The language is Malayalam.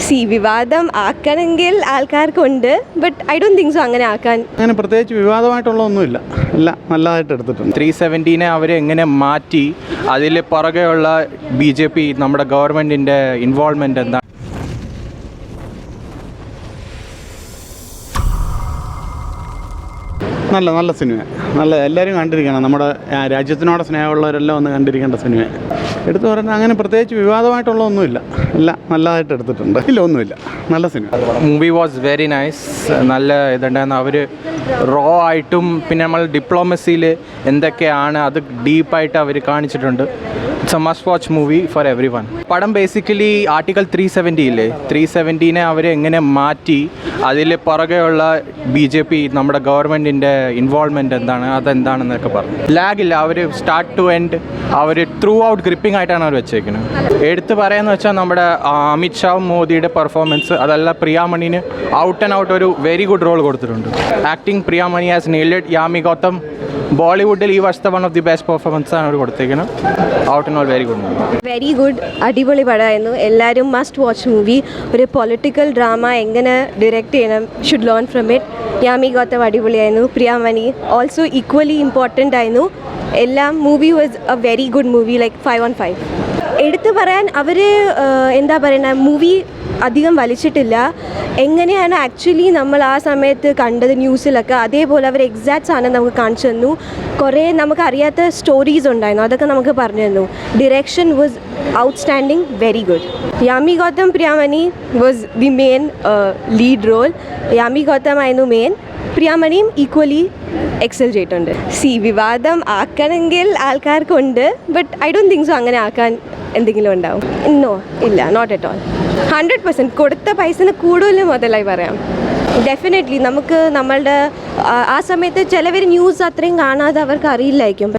സി വിവാദം ആക്കണമെങ്കിൽ ആൾക്കാർക്കുണ്ട്, but I don't think so അങ്ങനെ ആക്കാൻ. അങ്ങനെ പ്രത്യേകിച്ച് വിവാദമായിട്ടുള്ളതൊന്നുമില്ല, എല്ലാം നല്ലതായിട്ട് എടുത്തിട്ടുണ്ട്. 370 അവരെ എങ്ങനെ മാറ്റി, അതിൽ പുറകെയുള്ള BJP നമ്മുടെ ഗവൺമെൻറ്റിൻ്റെ ഇൻവോൾവ്മെൻറ്റ് എന്താണ്? നല്ല സിനിമ, നല്ല എല്ലാവരും കണ്ടിരിക്കണം. നമ്മുടെ രാജ്യത്തിനോട് സ്നേഹമുള്ളവരെല്ലാം ഒന്ന് കണ്ടിരിക്കേണ്ട സിനിമ. എടുത്തു പറഞ്ഞാൽ അങ്ങനെ പ്രത്യേകിച്ച് വിവാദമായിട്ടുള്ളതൊന്നുമില്ല, എല്ലാം നല്ലതായിട്ട് എടുത്തിട്ടുണ്ട്. ഒന്നുമില്ല, നല്ല cinema. Movie was very nice. നല്ല ഇതുണ്ടായിരുന്നു. അവർ റോ ആയിട്ടും പിന്നെ നമ്മൾ ഡിപ്ലോമസിയിൽ എന്തൊക്കെയാണ് അത് ഡീപ്പായിട്ട് അവർ കാണിച്ചിട്ടുണ്ട്. It's A must watch movie for every one. പടം ബേസിക്കലി ആർട്ടിക്കിൾ 370 ഇല്ലേ, 370 അവരെ എങ്ങനെ മാറ്റി, അതിൽ പുറകെയുള്ള BJP നമ്മുടെ ഗവൺമെൻറ്റിൻ്റെ ഇൻവോൾവ്മെൻറ്റ് എന്താണ്, അതെന്താണെന്നൊക്കെ പറഞ്ഞു. ലാഗില്ല, അവർ സ്റ്റാർട്ട് ടു എൻഡ് അവർ ത്രൂ ഔട്ട് ഗ്രിപ്പിംഗ് ആയിട്ടാണ് അവർ വെച്ചേക്കുന്നത്. എടുത്ത് പറയാമെന്ന് വെച്ചാൽ നമ്മുടെ അമിത് ഷാ മോദിയുടെ പെർഫോമൻസ്, അതല്ല പ്രിയാമണിന് ഔട്ട് ആൻഡ് ഔട്ട് ഒരു വെരി ഗുഡ് റോൾ കൊടുത്തിട്ടുണ്ട്. Acting Priyamani has nailed. Yami Gautam ബോളിവുഡിൽ ഈ വർഷത്തെ one of the best performance ആണ് അവർ കൊടുത്തേക്കുന്നത്. Out and all very good movie. Very good, അടിപൊളി പടമായിരുന്നു. എല്ലാവരും മസ്റ്റ് വാച്ച് മൂവി. ഒരു പൊളിറ്റിക്കൽ ഡ്രാമ എങ്ങനെ ഡയറക്റ്റ് ചെയ്യണം, should learn from it. Yami Gautam അടിപൊളിയായിരുന്നു. പ്രിയാമണി ഓൾസോ ഈക്വലി ഇമ്പോർട്ടൻ്റ് ആയിരുന്നു. എല്ലാം movie was a very good movie, like 5 on 5. എടുത്തു പറയാൻ അവർ എന്താ പറയുക, മൂവി അധികം വലിച്ചിട്ടില്ല. എങ്ങനെയാണ് ആക്ച്വലി നമ്മൾ ആ സമയത്ത് കണ്ടത് ന്യൂസിലൊക്കെ, അതേപോലെ അവർ എക്സാക്ട് സാധനം നമുക്ക് കാണിച്ചു തന്നു. കുറേ നമുക്കറിയാത്ത സ്റ്റോറീസ് ഉണ്ടായിരുന്നു, അതൊക്കെ നമുക്ക് പറഞ്ഞു തന്നു. Direction was outstanding, very good. Yami Gautam Priyamani was the main lead role. Yami Gautam ആയിരുന്നു മെയിൻ, പ്രിയാമണിയും ഈക്വലി എക്സൽ ചെയ്തിട്ടുണ്ട്. സി വിവാദം ആക്കണമെങ്കിൽ ആൾക്കാർക്കുണ്ട്, but I don't think so അങ്ങനെ ആക്കാൻ എന്തെങ്കിലും ഉണ്ടാവും. നോ, ഇല്ല, നോട്ട് അറ്റ് ഓൾ. 100% കൊടുത്ത പൈസന് കൂടുതൽ മുതലായി പറയാം. ഡെഫിനറ്റ്ലി നമുക്ക് നമ്മളുടെ ആ സമയത്ത് ചിലവർ ന്യൂസ് അത്രയും കാണാതെ അവർക്ക് അറിയില്ലായിരിക്കും.